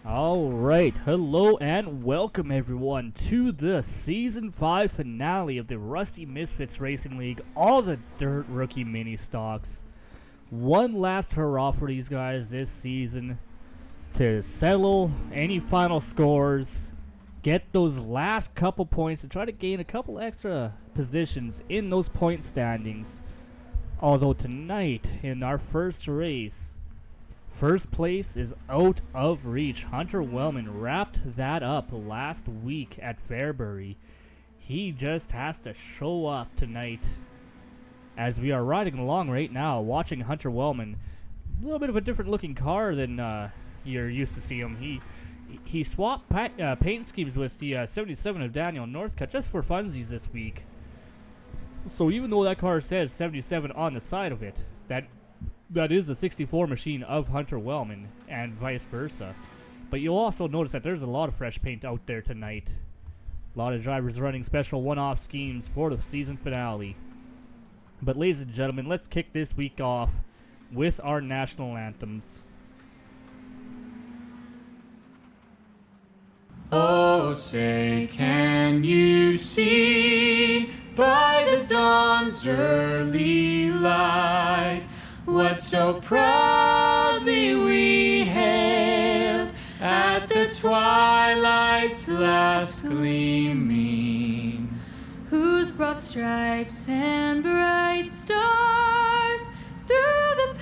Alright, hello and welcome everyone to the Season 5 finale of the Rusty Misfits Racing League, all the Dirt Rookie mini stocks. One last hurrah for these guys this season to settle any final scores, get those last couple points, and try to gain a couple extra positions in those point standings. Although tonight, in our first race, first place is out of reach. Hunter Wellman wrapped that up last week at Fairbury. He just has to show up tonight. As we are riding along right now, watching Hunter Wellman, a little bit of a different looking car than you're used to see him. He swapped paint schemes with the 77 of Daniel Northcutt just for funsies this week. So even though that car says 77 on the side of it, that is a 64 machine of Hunter Wellman, and vice versa. But you'll also notice that there's a lot of fresh paint out there tonight. A lot of drivers running special one-off schemes for the season finale. But ladies and gentlemen, let's kick this week off with our national anthems. Oh, say, can you see by the dawn's early light what so proudly we hailed at the twilight's last gleaming, whose broad stripes and bright stars through the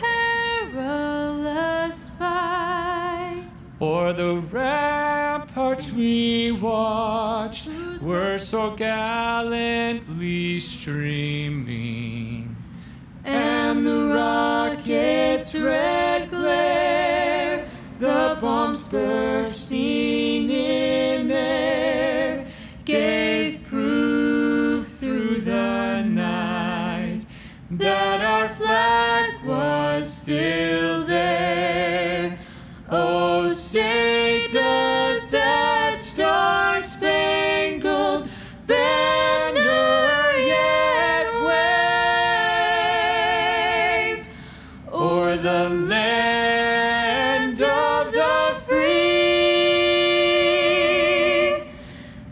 perilous fight o'er the ramparts we watched were so gallantly streaming, and the rocket's red glare, the bombs bursting in air, gave proof through the night that our flag was still there. Oh, say does that star-spangled banner yet wave o'er the land of the free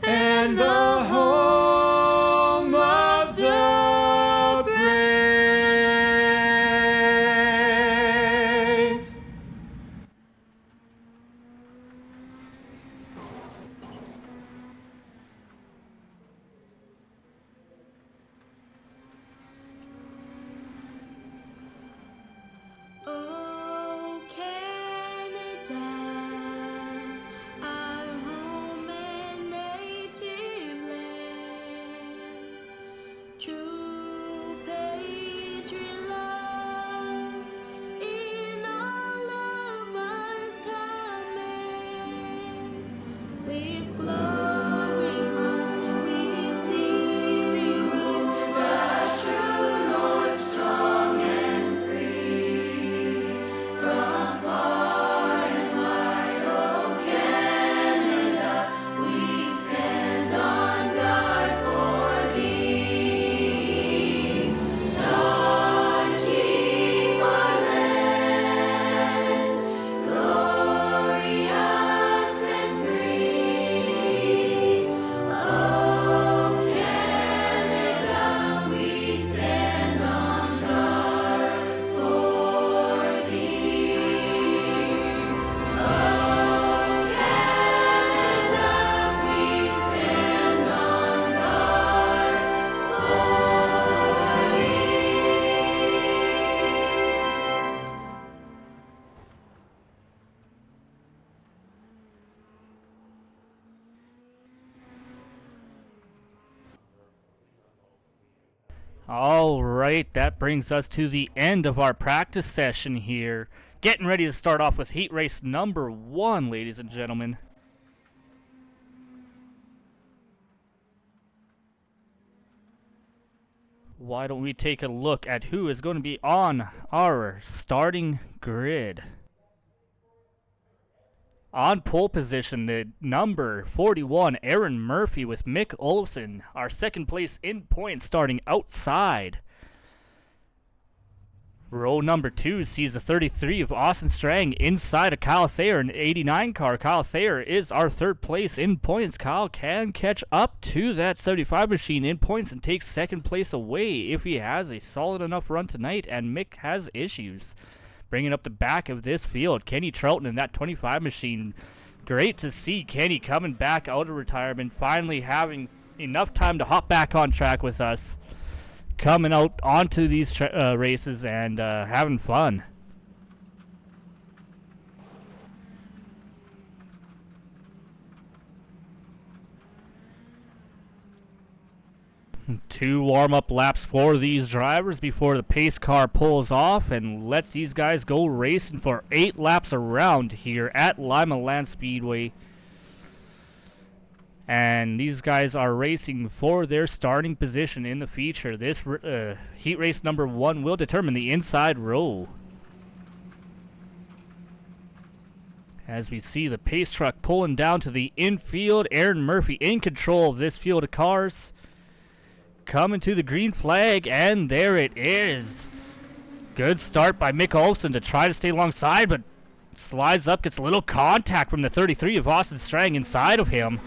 and the home of the brave? Oh, Canada, our home and native land, true patriot love in all of us command. With glowing hearts we see we rise, the true north strong and free. From far and wide, oh Canada, we stand on guard for thee. God keep our land glorious and free. Oh Canada, we stand on guard for thee. Oh Canada, we stand on guard for thee. Alright, that brings us to the end of our practice session here. Getting ready to start off with heat race number 1, ladies and gentlemen. Why don't we take a look at who is going to be on our starting grid? On pole position, the number 41, Aaron Murphy with Mick Olofsson. Our second place in points starting outside. Row number 2 sees a 33 of Austin Strang inside of Kyle Thayer, an 89 car. Kyle Thayer is our third place in points. Kyle can catch up to that 75 machine in points and take second place away if he has a solid enough run tonight, and Mick has issues. Bringing up the back of this field, Kenny Troughton in that 25 machine. Great to see Kenny coming back out of retirement, finally having enough time to hop back on track with us. Coming out onto these races and having fun. Two warm-up laps for these drivers before the pace car pulls off and lets these guys go racing for 8 laps around here at Limaland Speedway. And these guys are racing for their starting position in the feature. This heat race number 1 will determine the inside row. As we see the pace truck pulling down to the infield, Aaron Murphy in control of this field of cars. Coming to the green flag, and there it is. Good start by Mick Olsen to try to stay alongside, but slides up, gets a little contact from the 33 of Austin Strang inside of him.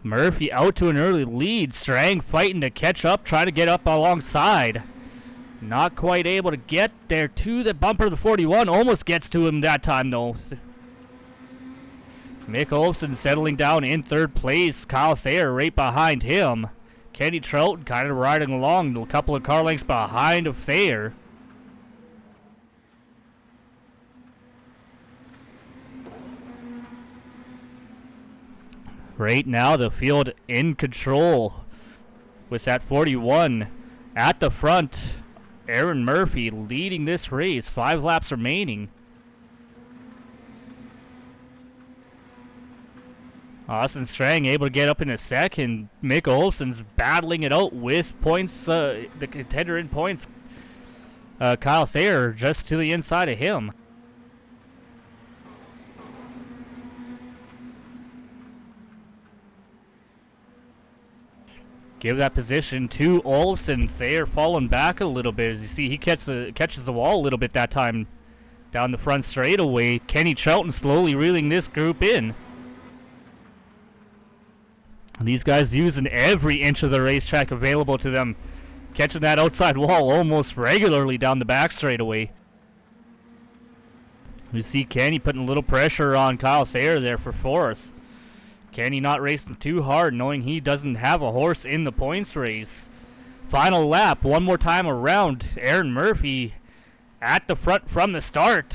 Murphy out to an early lead. Strang fighting to catch up, trying to get up alongside. Not quite able to get there to the bumper of the 41. Almost gets to him that time, though. Mick Olsen settling down in third place. Kyle Thayer right behind him. Kenny Troughton kind of riding along, a couple of car lengths behind of Thayer. Right now, the field in control with that 41 at the front. Aaron Murphy leading this race. 5 laps remaining. Austin Strang able to get up in a second. Mick Olsen's battling it out with points, the contender in points. Kyle Thayer just to the inside of him. Give that position to Olsen. Thayer falling back a little bit. As you see, he catches the wall a little bit that time down the front straightaway. Kenny Troughton slowly reeling this group in. These guys using every inch of the racetrack available to them. Catching that outside wall almost regularly down the back straightaway. We see Kenny putting a little pressure on Kyle Thayer there for fourth. Kenny not racing too hard, knowing he doesn't have a horse in the points race. Final lap, one more time around. Aaron Murphy at the front from the start.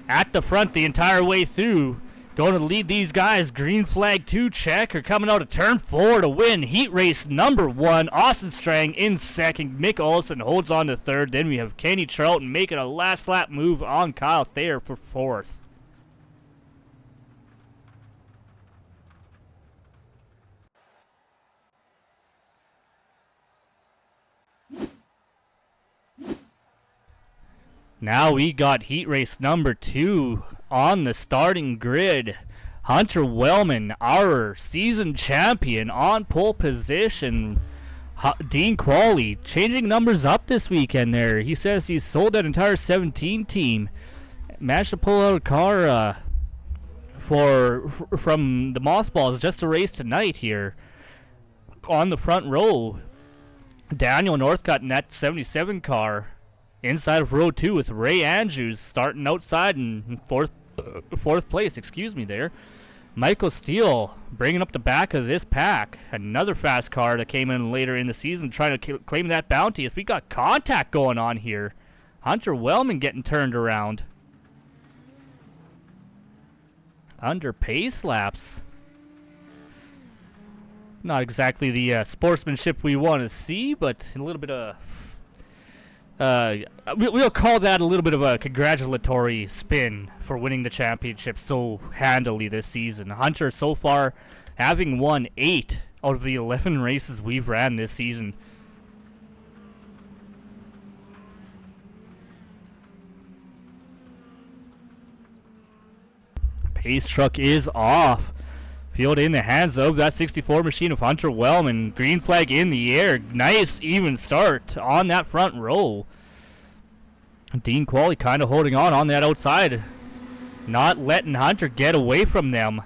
At the front the entire way through. Going to lead these guys. Green flag 2 checker coming out of turn 4 to win heat race number 1. Austin Strang in second. Mick Olsen holds on to third. Then we have Kenny Troughton making a last lap move on Kyle Thayer for fourth. Now we got heat race number 2 on the starting grid. Hunter Wellman, our season champion, on pole position. Dean Qualley changing numbers up this weekend there. He says he's sold that entire 17 team. Managed to pull out a car from the Mothballs just to race tonight here. On the front row, Daniel Northcutt in that 77 car. Inside of row 2 with Ray Andrews starting outside in fourth place, excuse me there. Michael Steele bringing up the back of this pack. Another fast car that came in later in the season trying to claim that bounty as we got contact going on here. Hunter Wellman getting turned around. Under pace laps. Not exactly the sportsmanship we want to see, but a little bit of we'll call that a little bit of a congratulatory spin for winning the championship so handily this season. Hunter so far having won 8 out of the 11 races we've ran this season. Pace truck is off. Field in the hands of that 64 machine of Hunter Wellman. Green flag in the air. Nice even start on that front row. Dean Qualley kind of holding on that outside. Not letting Hunter get away from them.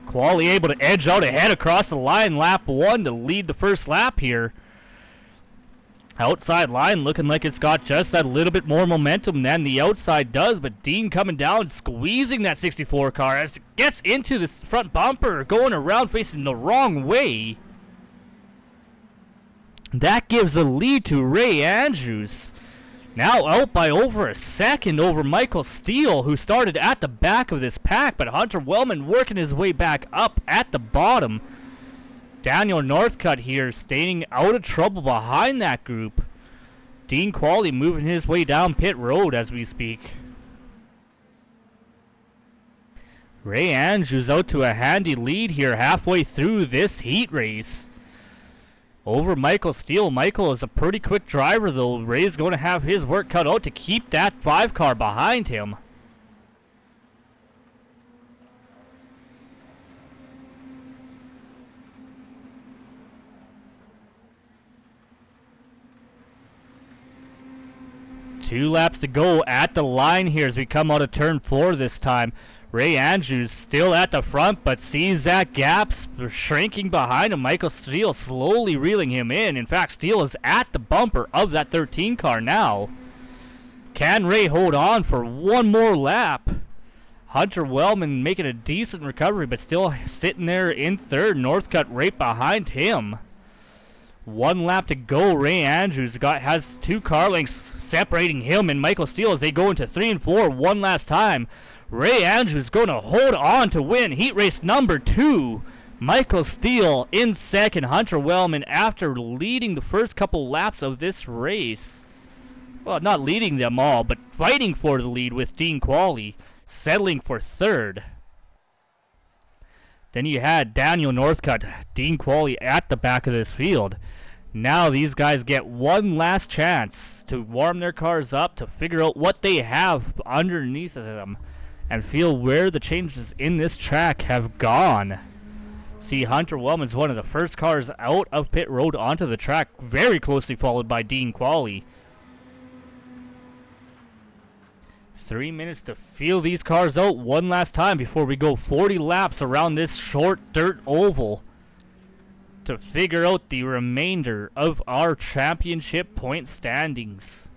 Qualley able to edge out ahead across the line. Lap 1 to lead the first lap here. Outside line looking like it's got just that little bit more momentum than the outside does, but Dean coming down, squeezing that 64 car as it gets into the front bumper, going around facing the wrong way. That gives a lead to Ray Andrews. Now out by over a second over Michael Steele, who started at the back of this pack, but Hunter Wellman working his way back up at the bottom. Daniel Northcutt here staying out of trouble behind that group. Dean Qualley moving his way down pit road as we speak. Ray Andrews out to a handy lead here halfway through this heat race. Over Michael Steele. Michael is a pretty quick driver though. Ray's going to have his work cut out to keep that 5 car behind him. Two laps to go at the line here as we come out of turn 4 this time. Ray Andrews still at the front, but sees that gap shrinking behind him. Michael Steele slowly reeling him in. In fact, Steele is at the bumper of that 13 car now. Can Ray hold on for one more lap? Hunter Wellman making a decent recovery, but still sitting there in third. Northcutt right behind him. One lap to go. Ray Andrews has 2 car lengths separating him and Michael Steele as they go into 3 and 4 one last time. Ray Andrews going to hold on to win heat race number 2. Michael Steele in second. Hunter Wellman, after leading the first couple laps of this race, well, not leading them all, but fighting for the lead with Dean Qualley, settling for third. Then you had Daniel Northcutt, Dean Qualley at the back of this field. Now these guys get one last chance to warm their cars up, to figure out what they have underneath of them, and feel where the changes in this track have gone. See, Hunter Wellman's one of the first cars out of pit road onto the track, very closely followed by Dean Qualley. 3 minutes to feel these cars out one last time before we go 40 laps around this short dirt oval to figure out the remainder of our championship point standings.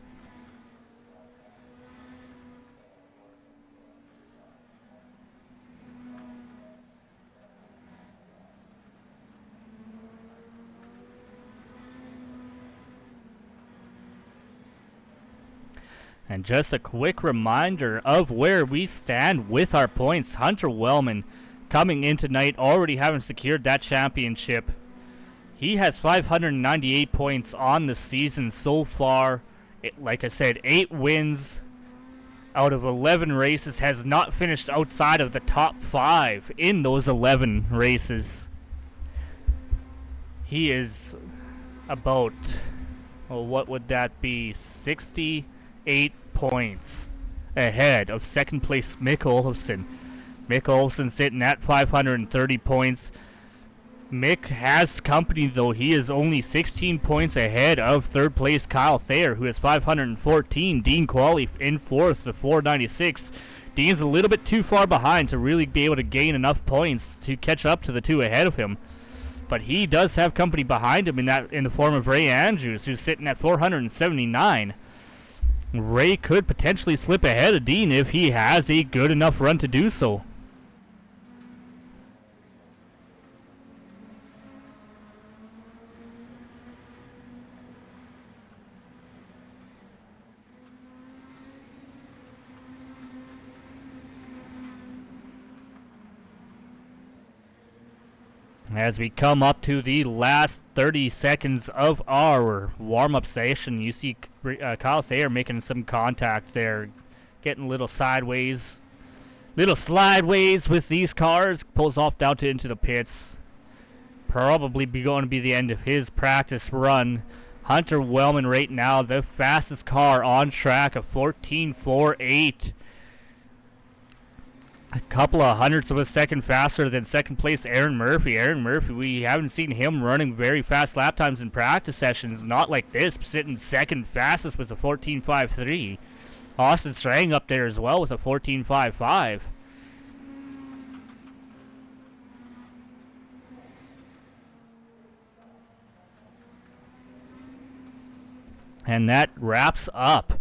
And just a quick reminder of where we stand with our points. Hunter Wellman coming in tonight already having secured that championship. He has 598 points on the season so far. Like I said, 8 wins out of 11 races, has not finished outside of the top 5 in those 11 races. He is about, well, what would that be, 68 points ahead of second place Mick Olofsson. Mick Olofsson sitting at 530 points. Mick has company though. He is only 16 points ahead of third place Kyle Thayer, who has 514. Dean Qualley in fourth at 496. Dean's a little bit too far behind to really be able to gain enough points to catch up to the 2 ahead of him. But he does have company behind him in the form of Ray Andrews, who's sitting at 479. Ray could potentially slip ahead of Dean if he has a good enough run to do so. As we come up to the last 30 seconds of our warm-up session, you see Kyle Thayer making some contact there, getting a little sideways, little slideways with these cars, pulls off down into the pits. Probably going to be the end of his practice run. Hunter Wellman right now, the fastest car on track, of 14.48. a couple of hundredths of a second faster than second place Aaron Murphy. Aaron Murphy, we haven't seen him running very fast lap times in practice sessions, not like this, sitting second fastest with a 14.53. Austin Strang up there as well with a 14.55. And that wraps up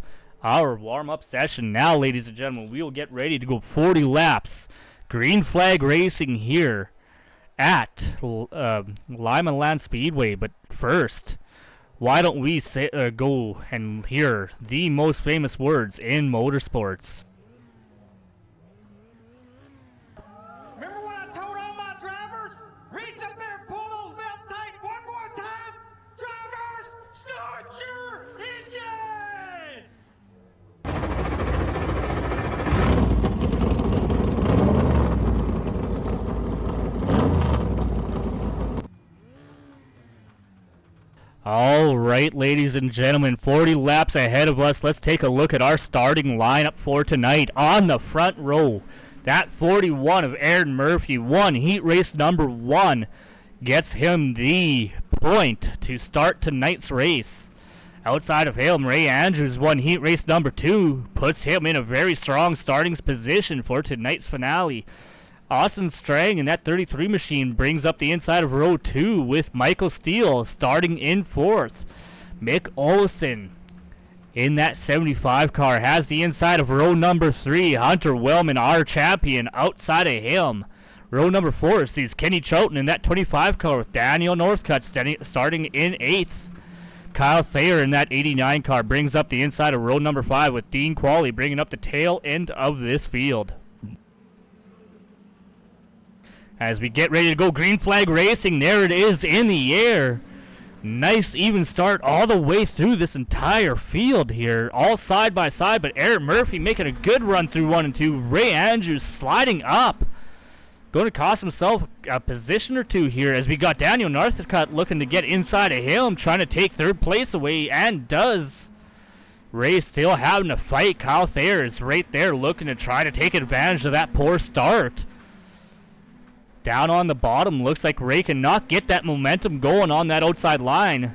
our warm-up session. Now, ladies and gentlemen, we will get ready to go 40 laps. Green flag racing here at Limaland Speedway. But first, why don't we go and hear the most famous words in motorsports? Remember when I told all my drivers, reach up there and pull those belts tight one more time? Drivers, start your engines! All right, ladies and gentlemen, 40 laps ahead of us. Let's take a look at our starting lineup for tonight. On the front row, that 41 of Aaron Murphy won heat race number 1. Gets him the point to start tonight's race. Outside of him, Ray Andrews won heat race number 2. Puts him in a very strong starting position for tonight's finale. Austin Strang in that 33 machine brings up the inside of row 2 with Michael Steele starting in 4th. Mick Olson in that 75 car has the inside of row number 3. Hunter Wellman, our champion, outside of him. Row number 4 sees Kenny Troughton in that 25 car with Daniel Northcutt starting in 8th. Kyle Thayer in that 89 car brings up the inside of row number 5 with Dean Qualley bringing up the tail end of this field. As we get ready to go green flag racing, there it is in the air. Nice even start all the way through this entire field here, all side by side, but Aaron Murphy making a good run through 1 and 2. Ray Andrews sliding up. Going to cost himself a position or 2 here as we got Daniel Northcutt looking to get inside of him, trying to take 3rd place away, and does. Ray still having a fight. Kyle Thayer is right there looking to try to take advantage of that poor start. Down on the bottom, looks like Ray cannot get that momentum going on that outside line.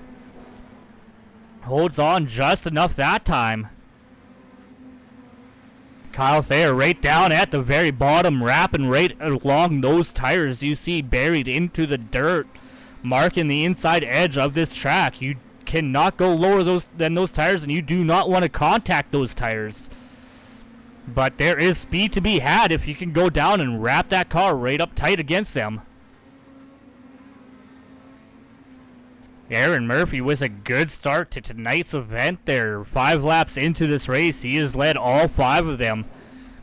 Holds on just enough that time. Kyle Thayer right down at the very bottom, wrapping right along those tires you see buried into the dirt, marking the inside edge of this track. You cannot go lower than those tires, and you do not want to contact those tires. But there is speed to be had if you can go down and wrap that car right up tight against them. Aaron Murphy with a good start to tonight's event there. 5 laps into this race, he has led all 5 of them.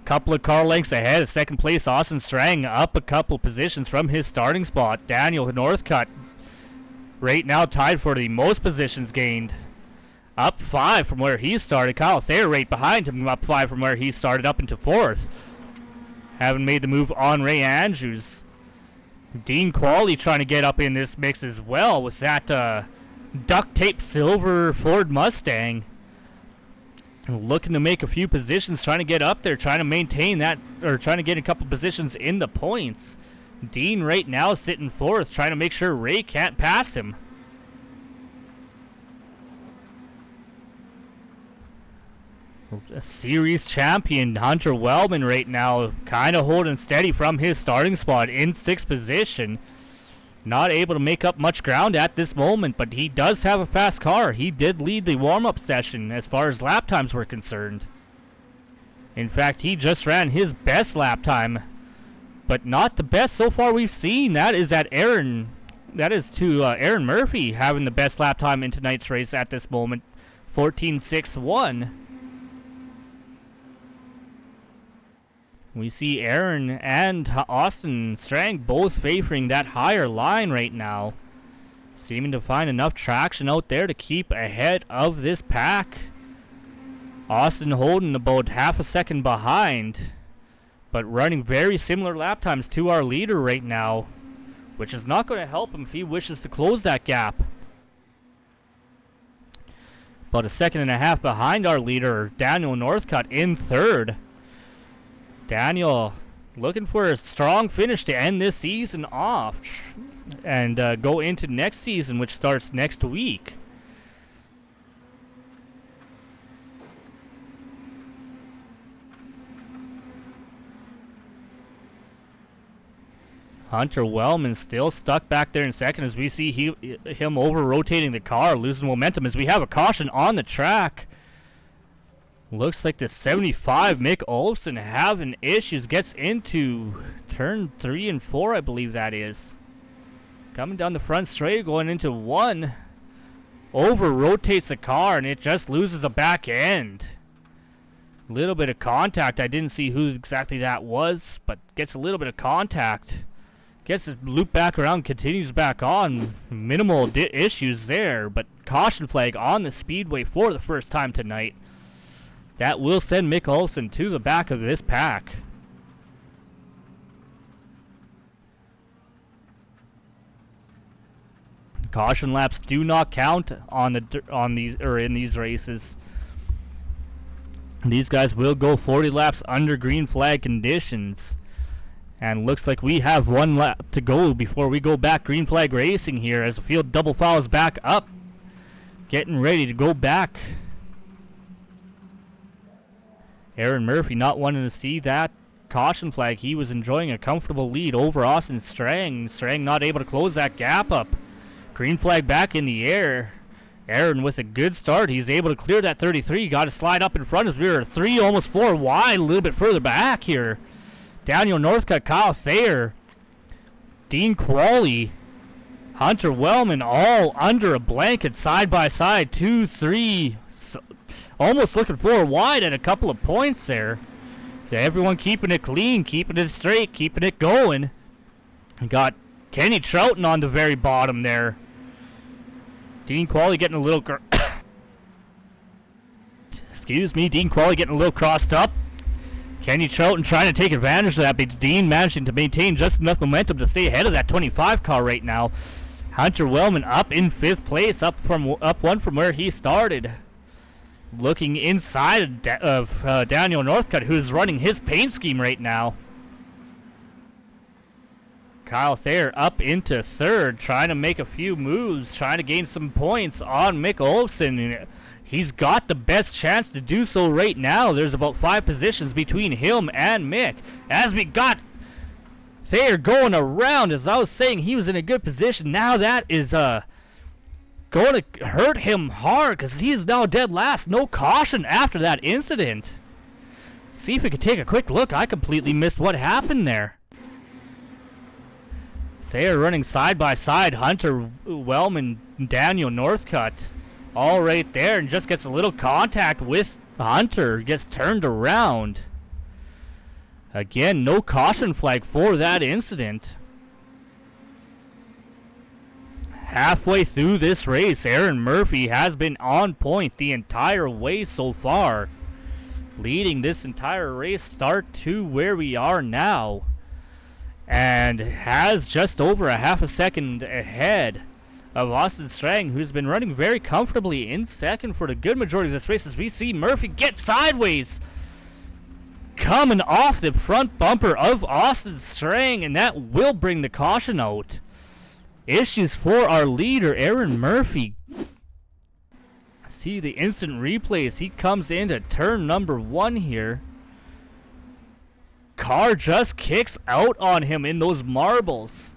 Couple of car lengths ahead of second place Austin Strang, up a couple positions from his starting spot. Daniel Northcutt right now tied for the most positions gained. Up 5 from where he started. Kyle Thayer right behind him, up 5 from where he started, up into 4th. Haven't made the move on Ray Andrews. Dean Qualley trying to get up in this mix as well with that duct tape silver Ford Mustang. Looking to make a few positions, trying to get up there, trying to maintain that, or trying to get a couple positions in the points. Dean right now sitting 4th, trying to make sure Ray can't pass him. A series champion Hunter Wellman right now kind of holding steady from his starting spot in 6th position. Not able to make up much ground at this moment, but he does have a fast car. He did lead the warm-up session as far as lap times were concerned. In fact, he just ran his best lap time, but not the best so far we've seen. That is Aaron Murphy having the best lap time in tonight's race at this moment, 14.61. We see Aaron and Austin Strang both favoring that higher line right now. Seeming to find enough traction out there to keep ahead of this pack. Austin holding about half a second behind, but running very similar lap times to our leader right now, which is not going to help him if he wishes to close that gap. About a second and a half behind our leader, Daniel Northcutt in 3rd. Daniel looking for a strong finish to end this season off and go into next season, which starts next week. Hunter Wellman still stuck back there in second as we see him over-rotating the car, losing momentum as we have a caution on the track. Looks like the 75 Mick Olofsson having issues, gets into turn 3 and 4, I believe that is. Coming down the front straight, going into 1. Over-rotates the car and it just loses the back end. Little bit of contact, I didn't see who exactly that was, but gets a little bit of contact. Gets his loop back around, continues back on. Minimal issues there, but caution flag on the speedway for the first time tonight. That will send Mick Olofsson to the back of this pack. Caution laps do not count in these races. These guys will go 40 laps under green flag conditions. And looks like we have 1 lap to go before we go back green flag racing here as the field double files back up. Getting ready to go back. Aaron Murphy not wanting to see that caution flag. He was enjoying a comfortable lead over Austin Strang. Strang not able to close that gap up. Green flag back in the air. Aaron with a good start. He's able to clear that 33. Got to slide up in front as we were 3, almost 4 wide. A little bit further back here. Daniel Northcutt, Kyle Thayer, Dean Qualley, Hunter Wellman all under a blanket side by side. 2, 3, almost looking 4 wide at a couple of points there. So everyone keeping it clean, keeping it straight, keeping it going. Got Kenny Troughton on the very bottom there. Dean Qualley getting a little excuse me, Dean Qualley getting a little crossed up. Kenny Troughton trying to take advantage of that, but Dean managing to maintain just enough momentum to stay ahead of that 25 car right now. Hunter Wellman up in 5th place, up 1 from where he started. Looking inside of Daniel Northcutt, who's running his paint scheme right now. Kyle Thayer up into 3rd, trying to make a few moves, trying to gain some points on Mick Olofsson. He's got the best chance to do so right now. There's about 5 positions between him and Mick. As we got Thayer going around, as I was saying, he was in a good position. Now that is going to hurt him hard because he is now dead last. No caution after that incident. See if we could take a quick look. I completely missed what happened there. Thayer running side by side. Hunter Wellman, Daniel Northcutt. All right there, and just gets a little contact with Hunter, gets turned around. Again, no caution flag for that incident. Halfway through this race, Aaron Murphy has been on point the entire way so far, leading this entire race start to where we are now, and has just over a half a second ahead of Austin Strang, who's been running very comfortably in 2nd for the good majority of this race, as we see Murphy get sideways, coming off the front bumper of Austin Strang, and that will bring the caution out. Issues for our leader, Aaron Murphy. See the instant replay as he comes into turn number 1 here. Car just kicks out on him in those marbles.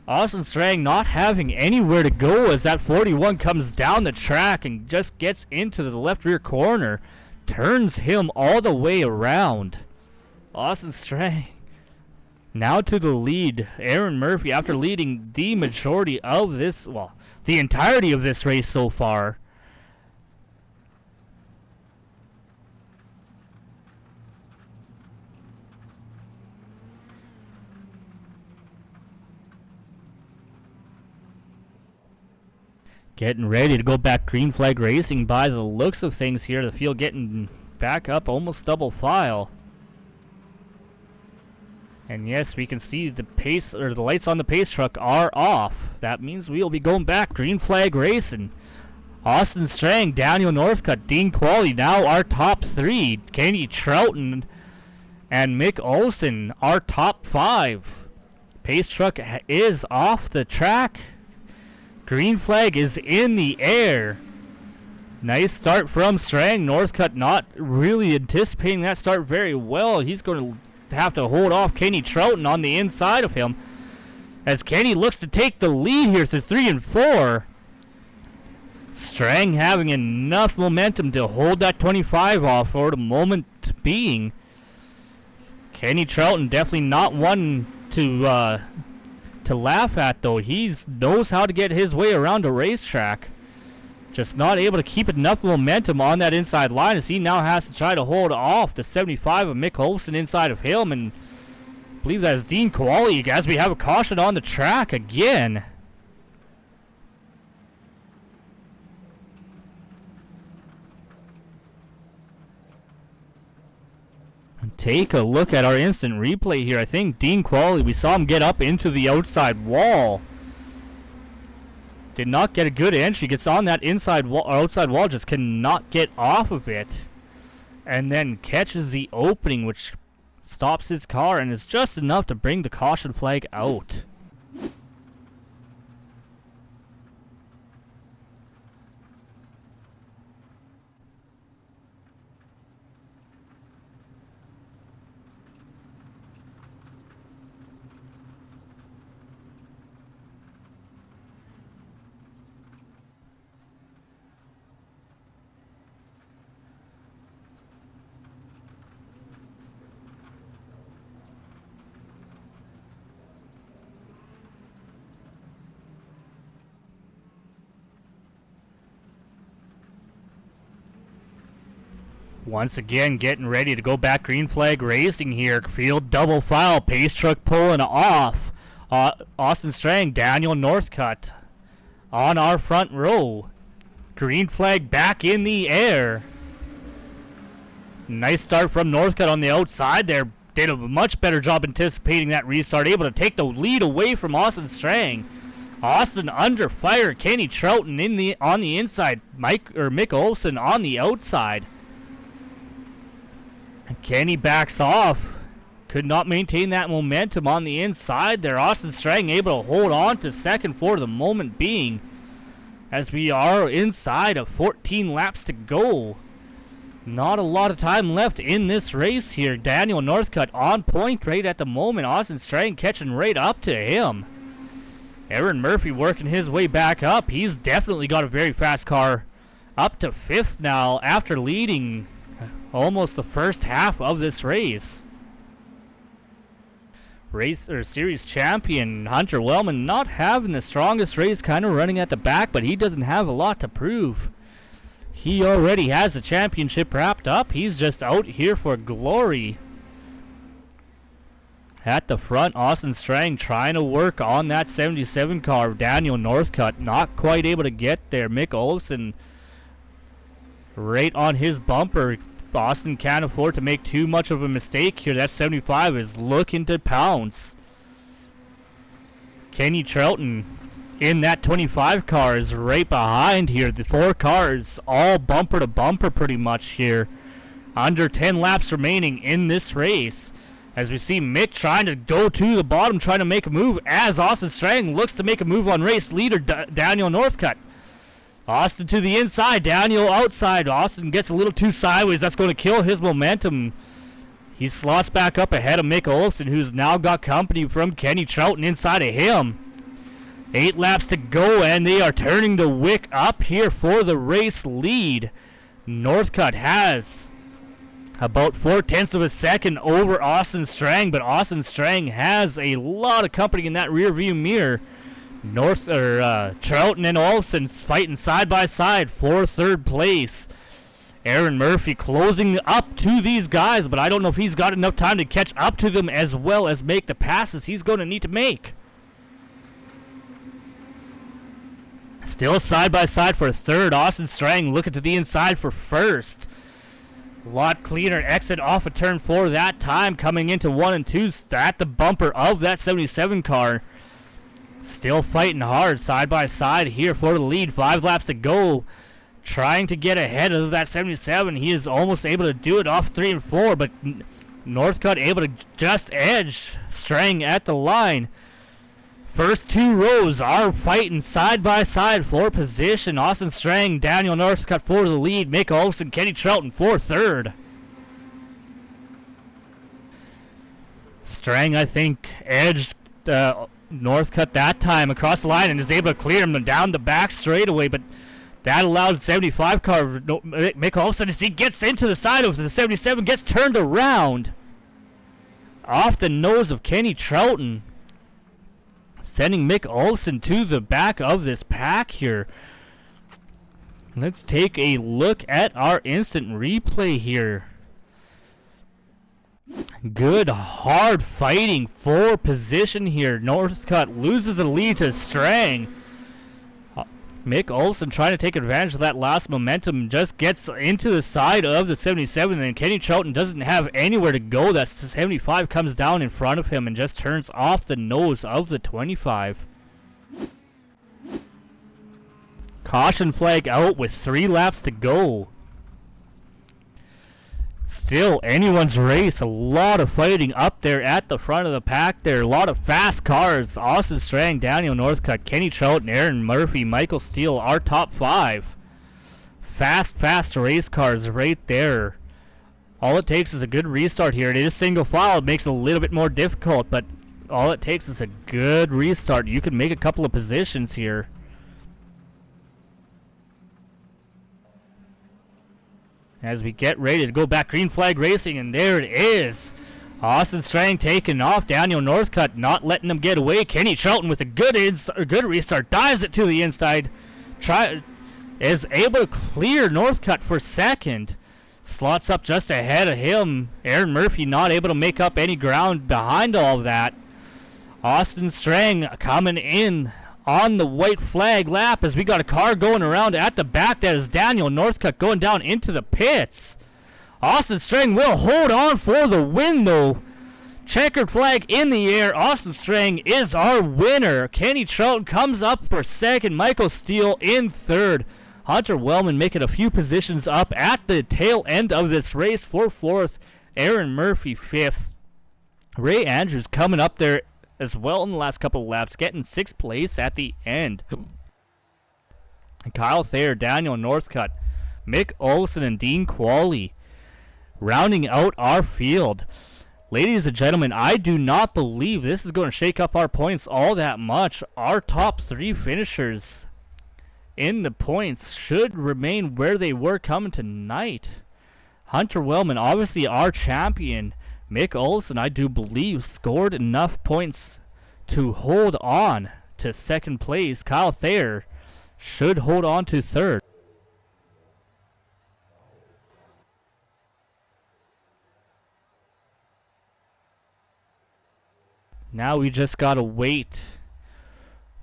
Austin Strang not having anywhere to go as that 41 comes down the track and just gets into the left rear corner. Turns him all the way around. Austin Strang now to the lead. Aaron Murphy, after leading the majority of this, well, the entirety of this race so far. Getting ready to go back green flag racing by the looks of things here. The field getting back up almost double file. And yes, we can see the pace, or the lights on the pace truck are off. That means we'll be going back green flag racing. Austin Strang, Daniel Northcutt, Dean Qualley, now our top 3. Kenny Troughton and Mick Olsen, our top 5. Pace truck is off the track. Green flag is in the air. Nice start from Strang. Northcutt not really anticipating that start very well. He's going to have to hold off Kenny Troughton on the inside of him, as Kenny looks to take the lead here to 3 and 4. Strang having enough momentum to hold that 25 off for the moment being. Kenny Troughton definitely not one to laugh at, though. He knows how to get his way around a racetrack. Just not able to keep enough momentum on that inside line, as he now has to try to hold off the 75 of Mick Olsen inside of him. And I believe that is Dean Kowalik, as we have a caution on the track again. Take a look at our instant replay here. I think Dean Kowalik, we saw him get up into the outside wall. Did not get a good entry. Gets on that inside wall, or outside wall, just cannot get off of it. And then catches the opening, which stops his car, and is just enough to bring the caution flag out. Once again, getting ready to go back green flag racing here. Field double file, pace truck pulling off. Austin Strang, Daniel Northcutt on our front row. Green flag back in the air. Nice start from Northcutt on the outside there. Did a much better job anticipating that restart. Able to take the lead away from Austin Strang. Austin under fire. Kenny Troughton on the inside. Mick Olsen on the outside. Kenny backs off. Could not maintain that momentum on the inside there. Austin Strang able to hold on to second for the moment being, as we are inside of 14 laps to go. Not a lot of time left in this race here. Daniel Northcutt on point right at the moment. Austin Strang catching right up to him. Aaron Murphy working his way back up. He's definitely got a very fast car. Up to 5th now after leading almost the first half of this race. Series champion Hunter Wellman not having the strongest race, kind of running at the back, but he doesn't have a lot to prove. He already has the championship wrapped up. He's just out here for glory. At the front, Austin Strang trying to work on that 77 car. Daniel Northcutt not quite able to get there. Mick Olsen right on his bumper. Austin can't afford to make too much of a mistake here. That 75 is looking to pounce. Kenny Troughton in that 25 car is right behind here. The 4 cars all bumper to bumper pretty much here. Under 10 laps remaining in this race, as we see Mick trying to go to the bottom, trying to make a move, as Austin Strang looks to make a move on race leader Daniel Northcutt. Austin to the inside, Daniel outside. Austin gets a little too sideways. That's going to kill his momentum. He slots back up ahead of Mick Olsen, who's now got company from Kenny Troughton inside of him. 8 laps to go, and they are turning the wick up here for the race lead. Northcutt has about 4/10 of a second over Austin Strang, but Austin Strang has a lot of company in that rear view mirror. Troughton and Olsen fighting side by side for 3rd place. Aaron Murphy closing up to these guys, but I don't know if he's got enough time to catch up to them as well as make the passes he's going to need to make. Still side by side for 3rd. Austin Strang looking to the inside for 1st. A lot cleaner exit off of turn 4 that time, coming into 1 and 2 at the bumper of that 77 car. Still fighting hard side by side here for the lead. 5 laps to go. Trying to get ahead of that 77. He is almost able to do it off 3 and 4, but Northcutt able to just edge Strang at the line. First two rows are fighting side by side for position. Austin Strang, Daniel Northcutt for the lead. Mick Olson, Kenny Troughton for third. Strang, I think, edged Northcutt that time across the line and is able to clear him down the back straightaway, but that allowed 75 car Mick Olson as he gets into the side of the 77, gets turned around off the nose of Kenny Troughton, sending Mick Olson to the back of this pack here. Let's take a look at our instant replay here. Good hard fighting for position here. Northcutt loses the lead to Strang. Mick Olson trying to take advantage of that last momentum, just gets into the side of the 77, and Kenny Troughton doesn't have anywhere to go. That 75 comes down in front of him and just turns off the nose of the 25. Caution flag out with 3 laps to go. Still anyone's race. A lot of fighting up there at the front of the pack there. A lot of fast cars. Austin Strang, Daniel Northcutt, Kenny Troughton, Aaron Murphy, Michael Steele, our top 5. Fast race cars right there. All it takes is a good restart here. It is single file. It makes it a little bit more difficult, but all it takes is a good restart. You can make a couple of positions here. As we get ready to go back, green flag racing, and there it is. Austin Strang taking off. Daniel Northcutt not letting them get away. Kenny Troughton with a good restart, dives it to the inside. Is able to clear Northcutt for second. Slots up just ahead of him. Aaron Murphy not able to make up any ground behind all of that. Austin Strang coming in on the white flag lap as we got a car going around at the back. That is Daniel Northcutt going down into the pits. Austin Strang will hold on for the win though. Checkered flag in the air. Austin Strang is our winner. Kenny Troughton comes up for second. Michael Steele in third. Hunter Wellman making a few positions up at the tail end of this race for fourth. Aaron Murphy fifth. Ray Andrews coming up there as well in the last couple of laps, getting 6th place at the end. Kyle Thayer, Daniel Northcutt, Mick Olson, and Dean Qualley rounding out our field. Ladies and gentlemen, I do not believe this is going to shake up our points all that much. Our top 3 finishers in the points should remain where they were coming tonight. Hunter Wellman, obviously our champion. Mick Olson, I do believe, scored enough points to hold on to second place. Kyle Thayer should hold on to third. Now we just gotta wait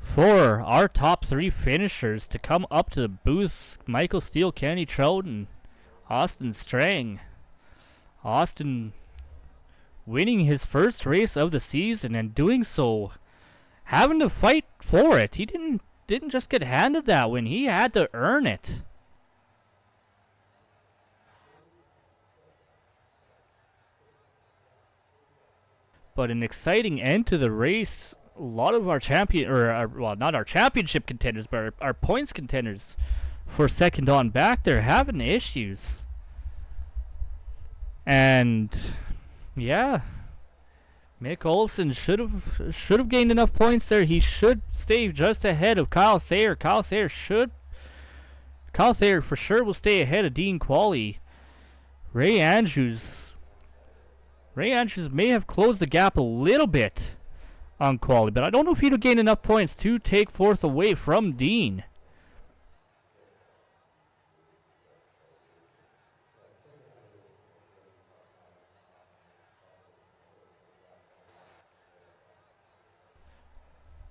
for our top 3 finishers to come up to the booth. Michael Steele, Kenny Troughton, Austin Strang. Austin winning his first race of the season and doing so having to fight for it. He didn't just get handed that win. He had to earn it. But an exciting end to the race. A lot of our not our championship contenders, but our points contenders for second on back, they're having issues. And yeah, Mick Olson should have gained enough points there. He should stay just ahead of Kyle Thayer. Kyle Thayer for sure will stay ahead of Dean Qualley. Ray Andrews may have closed the gap a little bit on Qualley, but I don't know if he'd have gained enough points to take fourth away from Dean.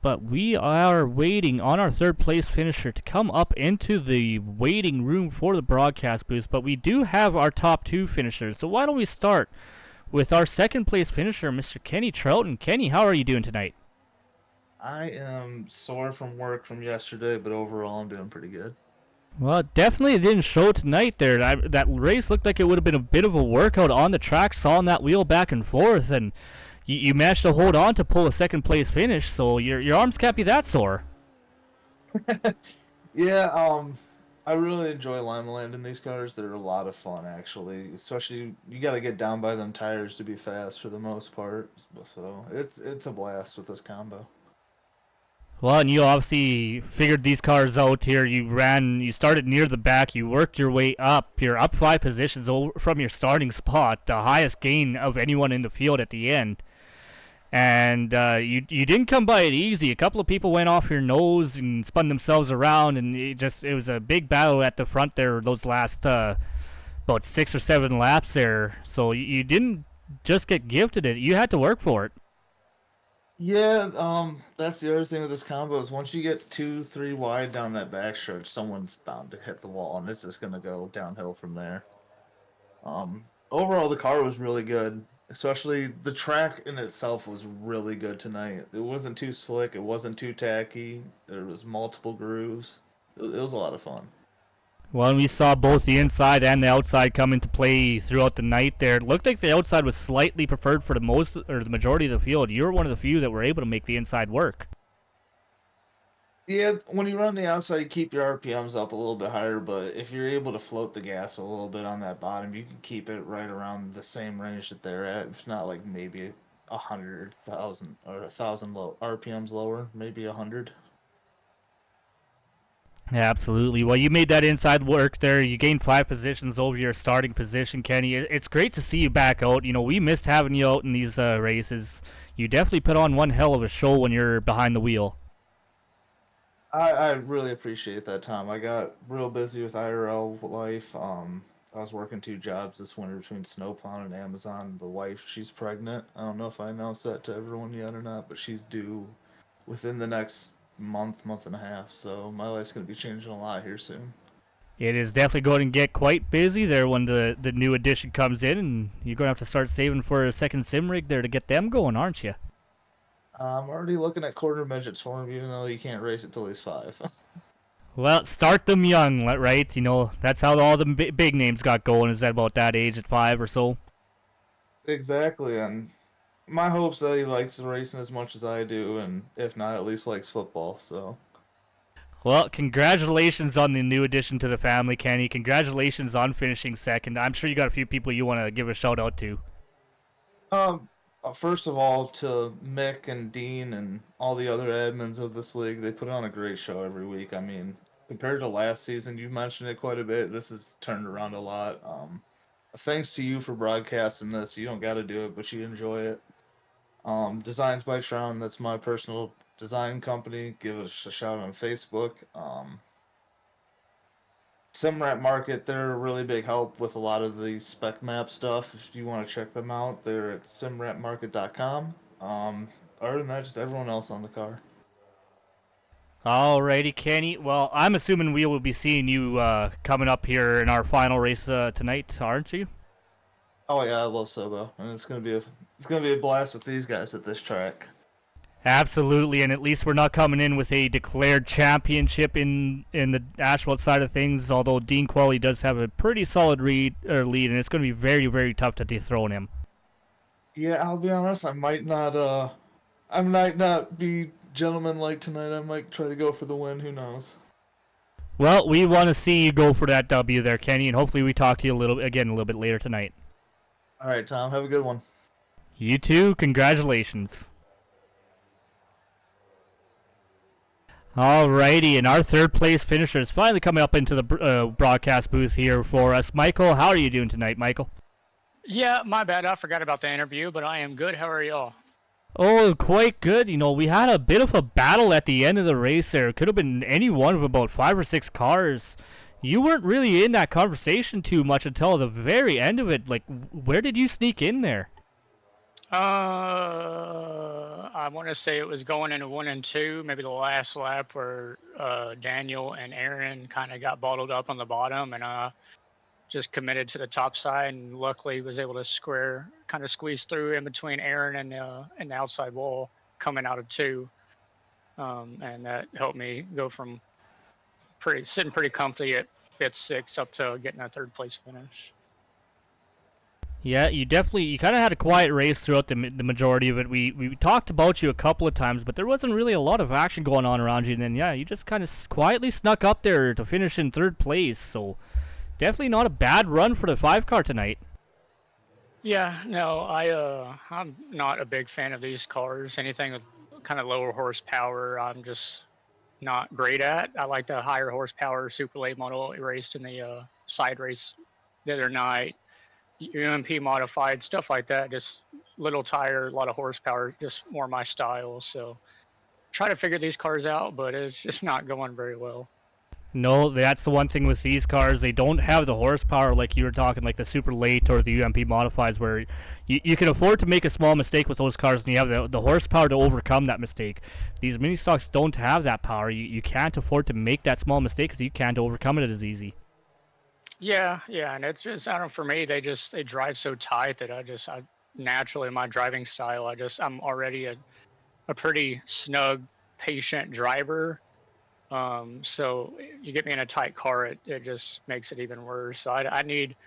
But we are waiting on our third place finisher to come up into the waiting room for the broadcast booth. But we do have our top 2 finishers. So why don't we start with our second place finisher, Mr. Kenny Troughton. Kenny, how are you doing tonight? I am sore from work from yesterday, but overall I'm doing pretty good. Well, it definitely didn't show tonight there. That race looked like it would have been a bit of a workout on the track, sawing that wheel back and forth, and you managed to hold on to pull a second place finish, so your arms can't be that sore. Yeah, I really enjoy Limaland in these cars. They're a lot of fun, actually. Especially, you got to get down by them tires to be fast for the most part. So it's a blast with this combo. Well, and you obviously figured these cars out here. You started near the back, you worked your way up. You're up 5 positions from your starting spot, the highest gain of anyone in the field at the end. And you didn't come by it easy. A couple of people went off your nose and spun themselves around, and it was a big battle at the front there. Those last about 6 or 7 laps there. So you didn't just get gifted it. You had to work for it. Yeah, that's the other thing with this combo is once you get 2, 3 wide down that backstretch, someone's bound to hit the wall, and it's just gonna go downhill from there. Overall, the car was really good. Especially the track in itself was really good tonight. It wasn't too slick. It wasn't too tacky. There was multiple grooves. It was a lot of fun. Well, we saw both the inside and the outside come into play throughout the night there. It looked like the outside was slightly preferred for the majority of the field. You were one of the few that were able to make the inside work. Yeah, when you run the outside, you keep your RPMs up a little bit higher, but if you're able to float the gas a little bit on that bottom, you can keep it right around the same range that they're at. If not, like maybe 100,000 or 1,000 low RPMs lower, maybe 100. Yeah, absolutely. Well, you made that inside work there. You gained 5 positions over your starting position, Kenny. It's great to see you back out. You know, we missed having you out in these races. You definitely put on one hell of a show when you're behind the wheel. I really appreciate that, Tom. I got real busy with IRL life. I was working 2 jobs this winter between snowplowing and Amazon. The wife, she's pregnant. I don't know if I announced that to everyone yet or not, but she's due within the next month and a half. So my life's gonna be changing a lot here soon. It is definitely going to get quite busy there when the new edition comes in, and you're going to have to start saving for a second sim rig there to get them going, aren't you? I'm already looking at quarter midgets for him, even though he can't race it till he's 5. Well, start them young, right? You know, that's how all the big names got going, is at about that age at 5 or so. Exactly, and my hopes that he likes racing as much as I do, and if not, at least likes football. So. Well, congratulations on the new addition to the family, Kenny. Congratulations on finishing second. I'm sure you got a few people you want to give a shout out to. First of all, to Mick and Dean and all the other admins of this league, they put on a great show every week. I mean, compared to last season, you mentioned it quite a bit. This has turned around a lot. Thanks to you for broadcasting this. You don't got to do it, but you enjoy it. Designs by Shroud, that's my personal design company. Give it a shout on Facebook. Simrat Market, they're a really big help with a lot of the spec map stuff. If you want to check them out, they're at simratmarket.com. Other than that, just everyone else on the car. Alrighty, Kenny. Well, I'm assuming we will be seeing you coming up here in our final race tonight, aren't you? Oh yeah, I love Sobo, and it's gonna be a blast with these guys at this track. Absolutely, and at least we're not coming in with a declared championship in the asphalt side of things. Although Dean Qualley does have a pretty solid lead, and it's going to be very, very tough to dethrone him. Yeah, I'll be honest. I might not be gentleman-like tonight. I might try to go for the win. Who knows? Well, we want to see you go for that W there, Kenny, and hopefully we talk to you a little bit later tonight. All right, Tom. Have a good one. You too. Congratulations. Alrighty, and our third place finisher is finally coming up into the broadcast booth here for us. Michael, how are you doing tonight, Michael? Yeah, my bad. I forgot about the interview, but I am good. How are y'all? Oh, quite good. You know, we had a bit of a battle at the end of the race there. It could have been any one of about 5 or 6 cars. You weren't really in that conversation too much until the very end of it. Like, where did you sneak in there? I want to say it was going into 1 and 2, maybe the last lap where Daniel and Aaron kind of got bottled up on the bottom, and just committed to the top side, and luckily was able to kind of squeeze through in between Aaron and the outside wall coming out of 2, and that helped me go from sitting pretty comfy at fifth, sixth, up to getting a third place finish. Yeah, you kind of had a quiet race throughout the majority of it. We talked about you a couple of times, but there wasn't really a lot of action going on around you. And then yeah, you just kind of quietly snuck up there to finish in third place. So definitely not a bad run for the 5 car tonight. Yeah, no, I'm not a big fan of these cars. Anything with kind of lower horsepower, I'm just not great at. I like the higher horsepower super late model we raced in the side race the other night. UMP modified stuff like that, just little tire, a lot of horsepower, just more my style. So try to figure these cars out, but it's just not going very well. No, that's the one thing with these cars. They don't have the horsepower like you were talking, like the super late or the UMP modifies, where you can afford to make a small mistake with those cars, and you have the horsepower to overcome that mistake. These mini stocks don't have that power. You can't afford to make that small mistake because you can't overcome it as easy. Yeah, yeah, and it's just I don't know, for me they drive so tight that I naturally my driving style I'm already a pretty snug, patient driver. So you get me in a tight car, it just makes it even worse. So I need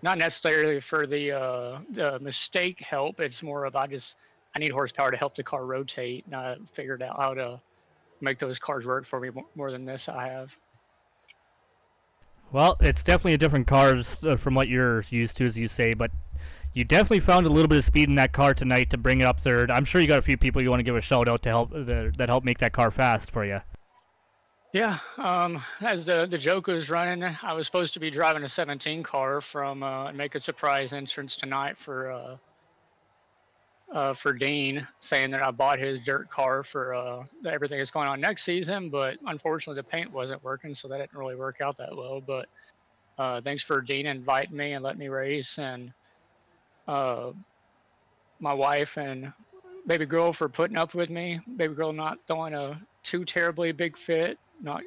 not necessarily for the mistake help. It's more of I need horsepower to help the car rotate. And I figured out how to make those cars work for me more than this I have. Well, it's definitely a different cars from what you're used to, as you say, but you definitely found a little bit of speed in that car tonight to bring it up third. I'm sure you got a few people you want to give a shout out to help that help make that car fast for you. Yeah, as the joke was running, I was supposed to be driving a 17 car from make a surprise entrance tonight for Dean, saying that I bought his dirt car for everything that's going on next season. But unfortunately, the paint wasn't working, so that didn't really work out that well. But thanks for Dean inviting me and letting me race, and uh, my wife and baby girl for putting up with me. Baby girl not throwing a too terribly big fit, not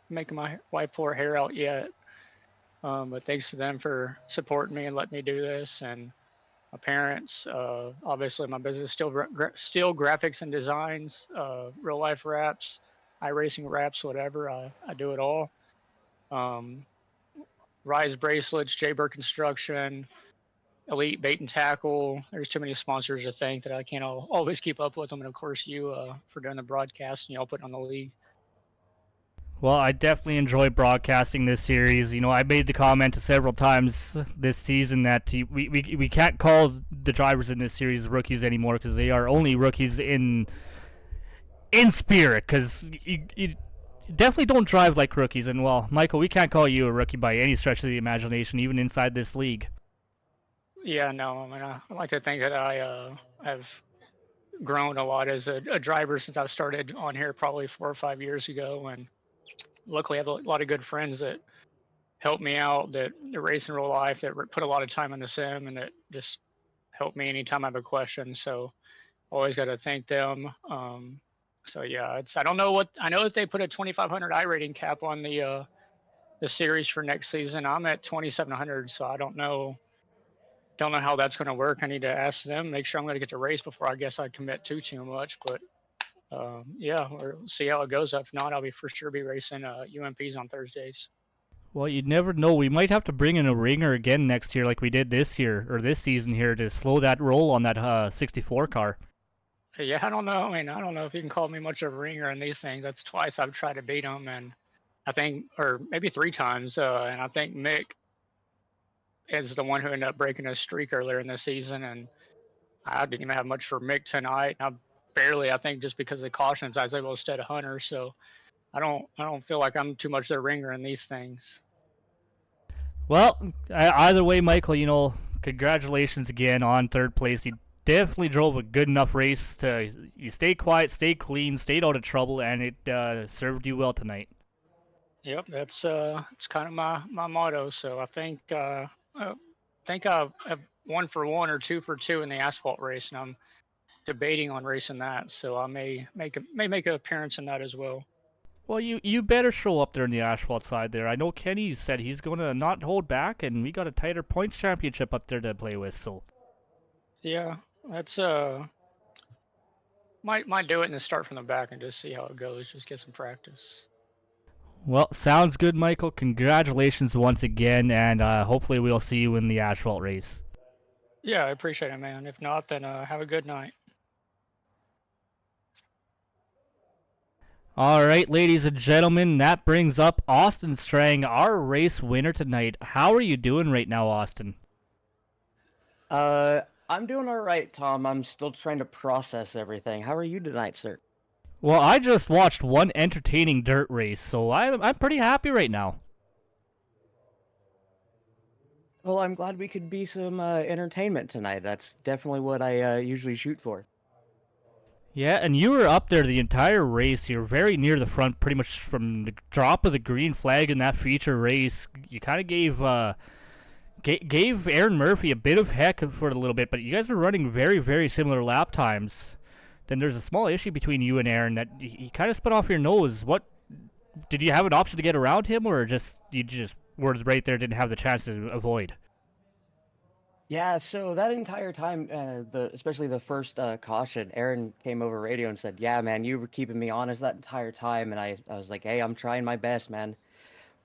making my wife pull her hair out yet. But thanks to them for supporting me and letting me do this, and my parents. Obviously, my business still graphics and designs, real life wraps, iRacing wraps, whatever. I do it all. Um, Rise bracelets, Jaybird Construction, Elite Bait and Tackle. There's too many sponsors to thank that I can't always keep up with them. And of course, you for doing the broadcast and y'all putting on the league. Well, I definitely enjoy broadcasting this series. You know, I made the comment several times this season that we can't call the drivers in this series rookies anymore because they are only rookies in spirit. Because you definitely don't drive like rookies. And well, Michael, we can't call you a rookie by any stretch of the imagination, even inside this league. Yeah, no, I mean, I like to think that I have grown a lot as a driver since I started on here probably 4 or 5 years ago, and luckily I have a lot of good friends that help me out, that race in real life, that put a lot of time in the sim, and that just help me anytime I have a question. So always got to thank them. So yeah, I don't know what I know that they put a 2,500 iRating cap on the series for next season. I'm at 2,700, so I don't know how that's going to work. I need to ask them, make sure I'm going to get to race before I guess I commit too much. But yeah, we'll see how it goes. If not, I'll be for sure be racing UMPs on Thursdays. Well, you'd never know. We might have to bring in a ringer again next year like we did this year, or this season here, to slow that roll on that 64 car. Yeah, I don't know. I mean, I don't know if you can call me much of a ringer in these things. That's twice I've tried to beat them, and I think, or maybe 3 times. And I think Mick is the one who ended up breaking a streak earlier in the season, and I didn't even have much for Mick tonight. I think just because of the cautions, I was able to stay to Hunter. So I don't feel like I'm too much of a ringer in these things. Well, either way, Michael, you know, congratulations again on third place. You definitely drove a good enough race you stay quiet, stay clean, stayed out of trouble, and it served you well tonight. Yep, that's it's kind of my motto. So I think I've 1 for 1 or 2 for 2 in the asphalt race, and I'm debating on racing that. So I may make an appearance in that as well. Well, you better show up there in the asphalt side there. I know Kenny said he's going to not hold back, and we got a tighter points championship up there to play with, so. Yeah, that's might do it and then start from the back and just see how it goes. Just get some practice. Well, sounds good, Michael. Congratulations once again, and hopefully we'll see you in the asphalt race. Yeah, I appreciate it, man. If not, then have a good night. All right, ladies and gentlemen, that brings up Austin Strang, our race winner tonight. How are you doing right now, Austin? I'm doing all right, Tom. I'm still trying to process everything. How are you tonight, sir? Well, I just watched one entertaining dirt race, so I'm pretty happy right now. Well, I'm glad we could be some entertainment tonight. That's definitely what I usually shoot for. Yeah, and you were up there the entire race. You're very near the front, pretty much from the drop of the green flag in that feature race. You kind of gave Aaron Murphy a bit of heck for it a little bit, but you guys were running very, very similar lap times. Then there's a small issue between you and Aaron that he kind of spit off your nose. What did you have an option to get around him, or just you just were right there, didn't have the chance to avoid? Yeah, so that entire time, especially the first caution, Aaron came over radio and said, "Yeah, man, you were keeping me honest that entire time." And I was like, "Hey, I'm trying my best, man."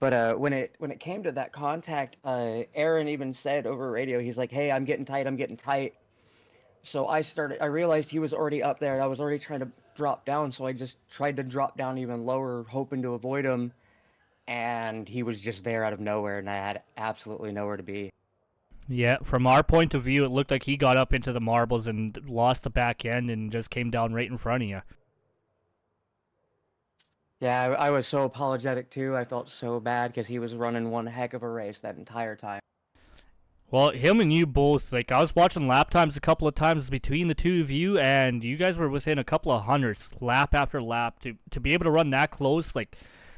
But when it came to that contact, Aaron even said over radio, he's like, "Hey, I'm getting tight, I'm getting tight." So I realized he was already up there. I was already trying to drop down, so I just tried to drop down even lower, hoping to avoid him. And he was just there out of nowhere, and I had absolutely nowhere to be. Yeah, from our point of view, it looked like he got up into the marbles and lost the back end and just came down right in front of you. Yeah, I was so apologetic too. I felt so bad because he was running one heck of a race that entire time. Well, him and you both, like, I was watching lap times a couple of times between the two of you, and you guys were within a couple of hundreds, lap after lap. To be able to run that close, like,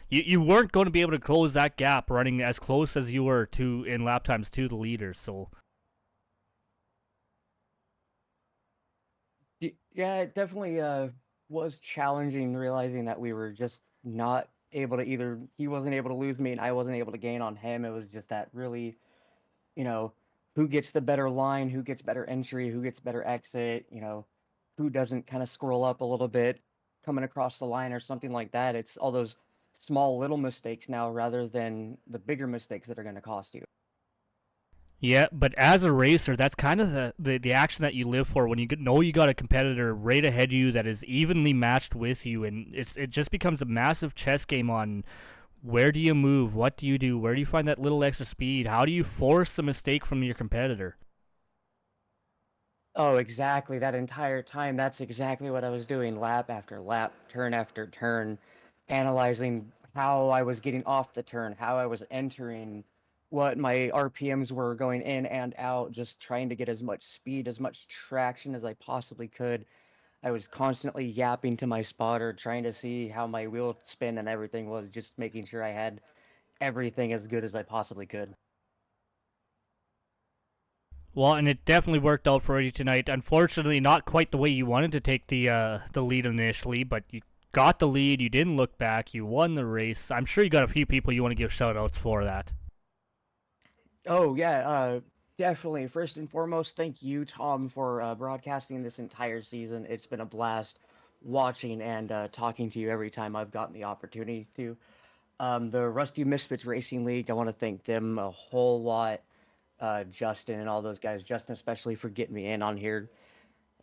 you weren't going to be able to close that gap running as close as you were to in lap times to the leaders, so. Yeah, it definitely was challenging realizing that we were just not able to either, he wasn't able to lose me and I wasn't able to gain on him. It was just that really, you know, who gets the better line, who gets better entry, who gets better exit, who doesn't kind of scroll up a little bit coming across the line or something like that. It's all those small little mistakes now rather than the bigger mistakes that are going to cost you. Yeah, but as a racer, that's kind of the action that you live for when you know you got a competitor right ahead of you that is evenly matched with you, and it just becomes a massive chess game on where do you move, what do you do, where do you find that little extra speed, how do you force a mistake from your competitor. Oh, exactly. That entire time, that's exactly what I was doing, lap after lap, turn after turn, analyzing how I was getting off the turn, how I was entering, what my RPMs were going in and out, just trying to get as much speed, as much traction as I possibly could. I was constantly yapping to my spotter, trying to see how my wheel spin and everything was, just making sure I had everything as good as I possibly could. Well, and it definitely worked out for you tonight. Unfortunately, not quite the way you wanted to take the lead initially, but you got the lead. You didn't look back. You won the race. I'm sure you got a few people you want to give shout outs for that. Oh yeah, definitely. First and foremost, thank you, Tom, for broadcasting this entire season. It's been a blast watching and talking to you every time I've gotten the opportunity to. The Rusty Misfits Racing League, I want to thank them a whole lot. Justin and all those guys, Justin especially for getting me in on here.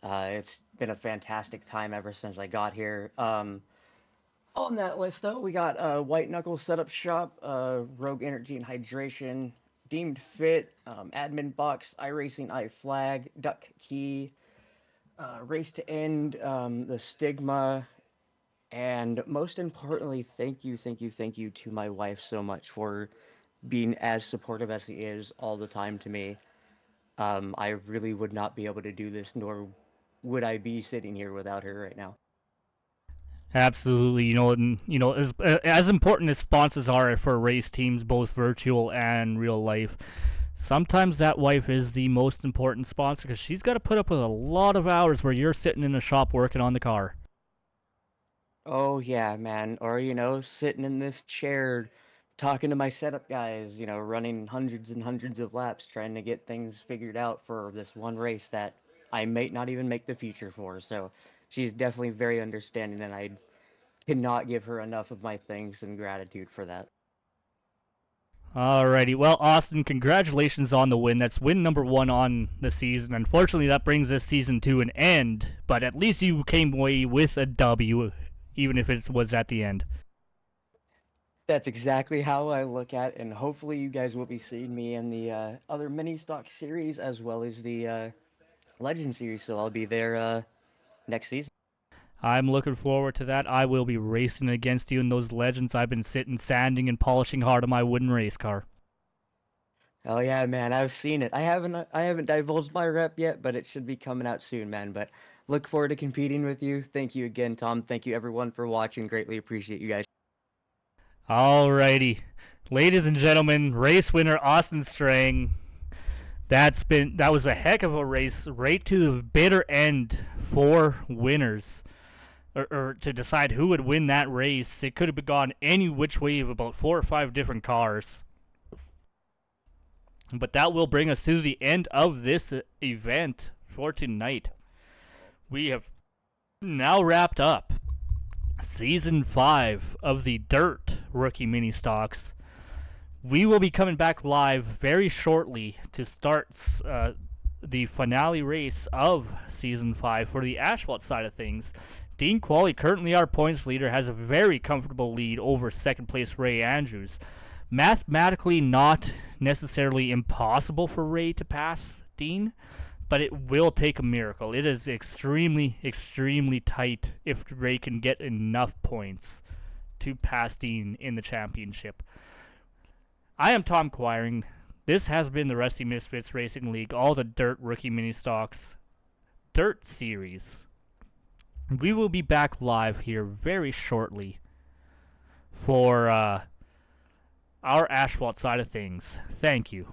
It's been a fantastic time ever since I got here. On that list, though, we got White Knuckle Setup Shop, Rogue Energy and Hydration, Deemed Fit, Admin Box, iRacing, iFlag, Duck Key, Race to End, The Stigma, and most importantly, thank you to my wife so much for being as supportive as she is all the time to me. I really would not be able to do this, nor would I be sitting here without her right now. Absolutely, and as important as sponsors are for race teams, both virtual and real life, sometimes that wife is the most important sponsor because she's got to put up with a lot of hours where you're sitting in the shop working on the car. Oh yeah, man. Or, sitting in this chair talking to my setup guys, running hundreds and hundreds of laps trying to get things figured out for this one race that I may not even make the feature for. So she's definitely very understanding and I cannot give her enough of my thanks and gratitude for that. Alrighty, well, Austin, congratulations on the win. That's win number 1 on the season. Unfortunately, that brings this season to an end, but at least you came away with a W, even if it was at the end. That's exactly how I look at it, and hopefully you guys will be seeing me in the other mini stock series as well as the Legend series, so I'll be there next season. I'm looking forward to that. I will be racing against you in those Legends. I've been sitting, sanding, and polishing hard on my wooden race car. Oh yeah, man, I've seen it. I haven't divulged my rep yet, but it should be coming out soon, man. But look forward to competing with you. Thank you again, Tom. Thank you everyone for watching. Greatly appreciate you guys. Alrighty. Ladies and gentlemen, race winner Austin Strang. That was a heck of a race, right to the bitter end for winners. Or to decide who would win that race. It could have gone any which way of about 4 or 5 different cars. But that will bring us to the end of this event for tonight. We have now wrapped up Season 5 of the Dirt Rookie Mini Stocks. We will be coming back live very shortly to start the finale race of Season 5 for the asphalt side of things. Dean Qualley, currently our points leader, has a very comfortable lead over second place Ray Andrews. Mathematically not necessarily impossible for Ray to pass Dean, but it will take a miracle. It is extremely, extremely tight if Ray can get enough points to pass Dean in the championship. I am Tom Quiring. This has been the Rusty Misfits Racing League, all the Dirt Rookie Mini Stocks Dirt Series. We will be back live here very shortly for our asphalt side of things. Thank you.